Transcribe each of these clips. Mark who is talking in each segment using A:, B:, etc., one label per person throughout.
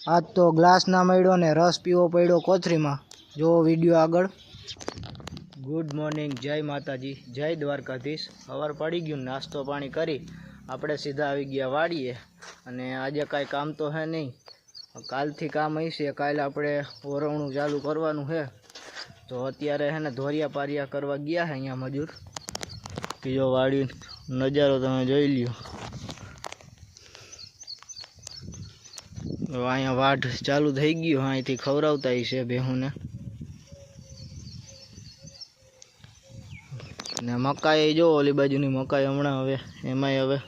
A: आज तो ग्लास ना मळ्यो ने रस पीवो पड्यो कोथरीमां। जो विडियो आगळ। गुड मॉर्निंग, जय माताजी, जय द्वारकाधीश। सवार पड़ी गयुं, नास्तो पाणी करी आपणे सीधा आवी गया वाड़ीए। अने आजे कांई काम तो है नहीं, कालथी काम हशे। काल आपणे ओरवणुं चालू करवानुं है, तो अत्यारे है ने धोरिया पारिया करवा गया है अहींया मजूर। कि जो वाड़ी नजारो तमे जोई ल्यो। अहींया वाढ चालू थई गयो, અહીંથી ખવરાવતા હશે ભેહુંને। ने मकाई जो ओली बाजुनी मकाई हमणां हवे एमांय हवे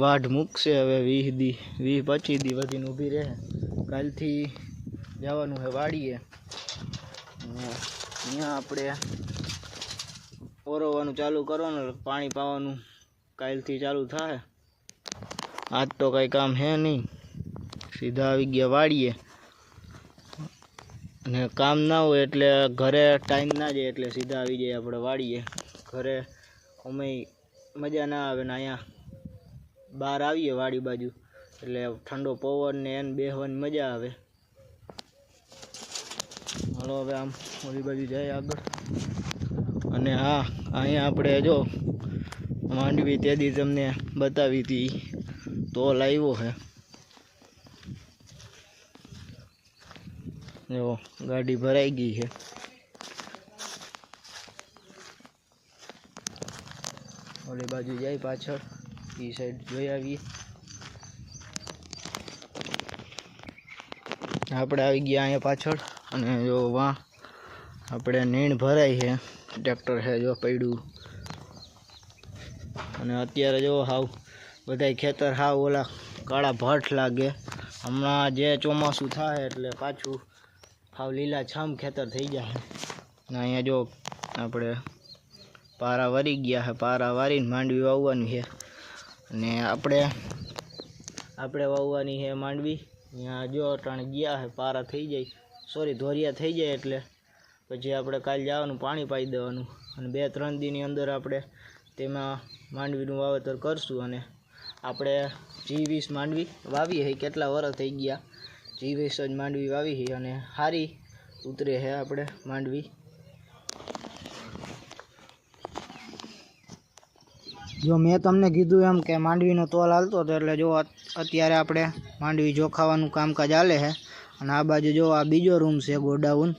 A: वाढ मूकशे। हवे 20-25 दी वधीने ऊभी रहे। कालथी जवानुं है वाड़ीए। अहींया आपणे ओरववानुं चालू करवानुं, पाणी पावानुं कालथी चालू थाय। आज तो कांई काम है नहीं, सीधा आवी गया वाड़ीए। ने काम ना हो एटले घरे टाइम ना जाए एटले सीधा आवी जाए आपणे वाड़ीए। घरे अमे मजा ना आवे ने अहींया बहार आवीए वाड़ी बाजू एटले ठंडो पवन ने एन बेहवानी मजा आवे। हालो हवे आम ओली बाजू जाए आगळ। अने हाँ, अहींया आपणे जो मांडवी ते दी तमने बतावी थी तो लाव्यो है। जो गाड़ी भराई गई है। ओली बाजू जाए पाछळ, ई साइड जोई आवीए। आपणे आवी गया अहींया पाछळ। अने जो वां आपणे नीण भराई है, ट्रेक्टर है जो पड्युं। अने अत्यारे जो हाव बधाय खेतर हाव ओला काळा भट लागे। हमणां जे ચોમાસું थाय एटले पाछुं हाव લીલાછમ खेतर थई जाए। अहींया जो आपणे पारा वरी गया है, पारा वारीने मांडवी वाववानी है। अने आपणे वाववानी है मांडवी। अहींया जो अटाणे गया है पारा थई जाय, सॉरी धोरिया थई जाय एटले पछी आपणे काल जवानुं पाणी पाई देवानुं। अने 2-3 दीनी अंदर आपणे तेमां मांडवीनुं वावेतर करशुं। अने आपणे G20 मांडवी वावी है। केटला वरस थई गया G20 ज मांडवी वावी है अने हारी उतरे है आपणे मांडवी। जो मैं तमने कीधुं एम के मांडवीनो तोल हालतो हतो एटले जो अत्यारे आपणे मांडवी जोखावानुं कामकाज हाले है। अने आ बाजू जो आ बीजो रूम छे गोडाउन,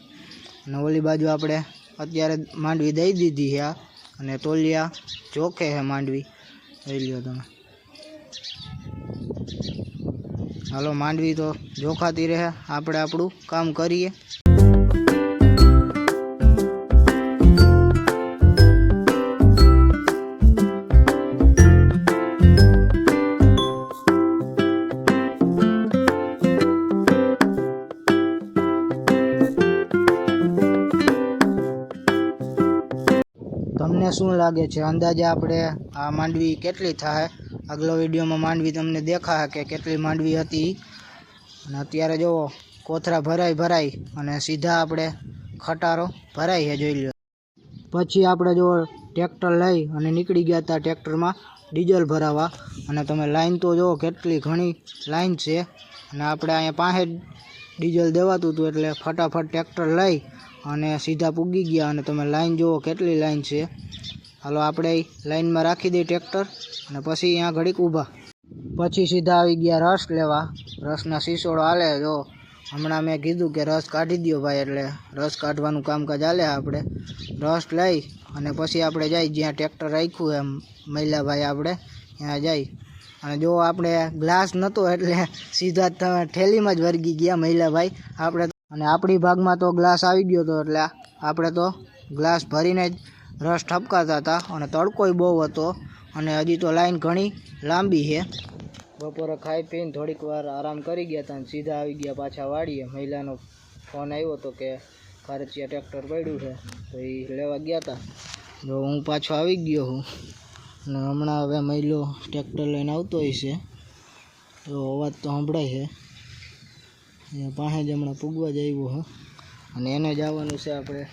A: अने ओली बाजू आपणे अत्यारे मांडवी दई दीधी है। अने तोलिया जोखे है मांडवी, જોઈ લ્યો તમે। हालो मांडवी तो जोखाती रहे, आपणे आपणुं काम करीए। तमने शुं लागे छे अंदाजे आपणे आ मांडवी केटली थाय? अगलो विडियो में मांडवी तमने देखा है कि केटली मांडवी हती। अने अत्यारे जो कोथरा भराई अने सीधा आपणे खटारो भराई है, जोई लो। पछी आपणे जो ट्रेक्टर लई अने निकળી गया था ट्रेक्टर में डीजल भरावा। अने तमे लाइन तो जो केटली घणी लाइन छे। अने आपणे अहींया पासे डीजल देवातुं हतुं एटले फटाफट ट्रेक्टर लई अने सीधा पूगी गया। अने तमे लाइन जो केटली लाइन छे। हालो आपणे लाइन में राखी दई ट्रेक्टर अने पछी अहींया घड़ीक ऊभा। पछी सीधा आवी गया रस लेवा। रसना सीसोड़ो हाले। जो हमणां मैं कीधुं के रस काढी दो भाई, एटले रस काढवानुं कामकाज हाले। आपणे रस लई अने पछी आपणे जाई ज्यां ट्रेक्टर राख्युं है महिला भाई आपणे त्यां जाई। अने जो आपणे ग्लास नतो एटले सीधा ठेली में ज वरगी गया महिला भाई आपणे। अने आपणी भागमां तो ग्लास आवी गयो तो एटले आपणे तो ग्लास भरीने ज रस ठपकाता था। अने तड़कोय बहु हतो अने हजी तो लाइन घणी लांबी है। बपोरे खाई पीने थोड़ीक वार आराम करी गया था, सीधा आवी गया पाछा वाड़ीए। महिलानो फोन आव्यो तो के खारचिया ट्रेक्टर पड्युं है तो ई लेवा गया था। जो हूँ पाछो आवी गयो हूँ ने हमणां हवे महिलो ट्रेक्टर लईने आवतो हशे। तो अवाज तो संभळाय है। अहींया पासे ज हमणां पूगवा ज आव्यो है अने एने जवानुं छे आपणे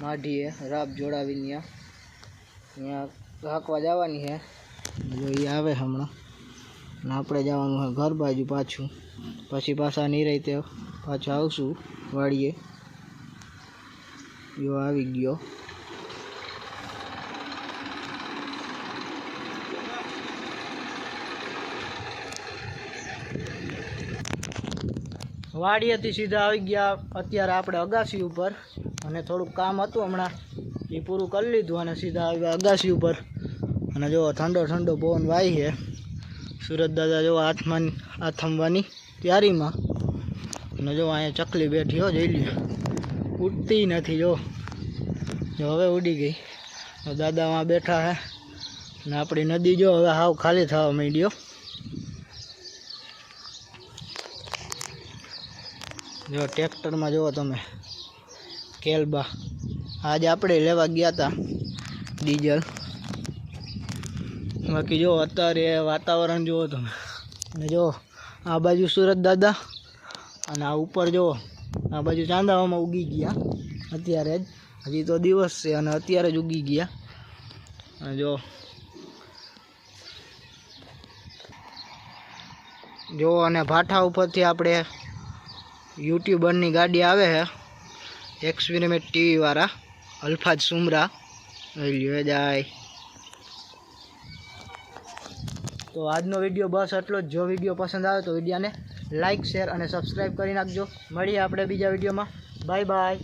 A: माढीए राब जोड़ावीने। अहींया हांकवा जवानी है। जो ई आवे हमणां અને આપણે જવાનું હોય ઘર બાજુ પાછું. પછી પાછા નિરાંતે પાછા આવશું વાડીએ. જો આવી ગયો. વાડીએથી સીધા આવી ગયા અત્યારે આપણે અગાસી ઉપર, અને થોડુંક કામ હતું હમણાં એ પૂરું કરી લીધું અને સીધા આવ્યા અગાસી ઉપર. અને જો ઠંડો ઠંડો પવન વાય છે. સુરત દાદા જો આથમવાની તૈયારીમાં. અને જો અહીંયા ચકલી બેઠી હો, જોઈ લ્યો, ઉડતી નથી. જો હવે ઉડી ગઈ. દાદામાં બેઠા હે અને આપણી નદી જો હવે હાવ ખાલી થવા માંડ્યો. જો ટ્રેક્ટરમાં જુઓ તમે કેલબા. આજે આપણે લેવા ગયા હતા ડીઝલ. બાકી જો અત્યારે વાતાવરણ જુઓ તમે. અને જો આ બાજુ સુરત દાદા અને આ ઉપર જુઓ આ બાજુ ચાંદાવામાં ઉગી ગયા અત્યારે જ. હજી તો દિવસ છે અને અત્યારે જ ઉગી ગયા. અને જો અને ભાઠા ઉપરથી આપણે યુટ્યુબરની ગાડી આવે છે, એક્સપેરિમેન્ટ ટીવી વાળા અલ્ફાજ સુમરા. લ્યો જાય. તો આજનો વિડીયો બસ એટલો જ. જો વિડીયો પસંદ આવે તો વિડીયોને લાઇક, શેર અને સબસ્ક્રાઈબ કરી નાખજો. મળીએ આપણે બીજા વિડીયોમાં. Bye bye.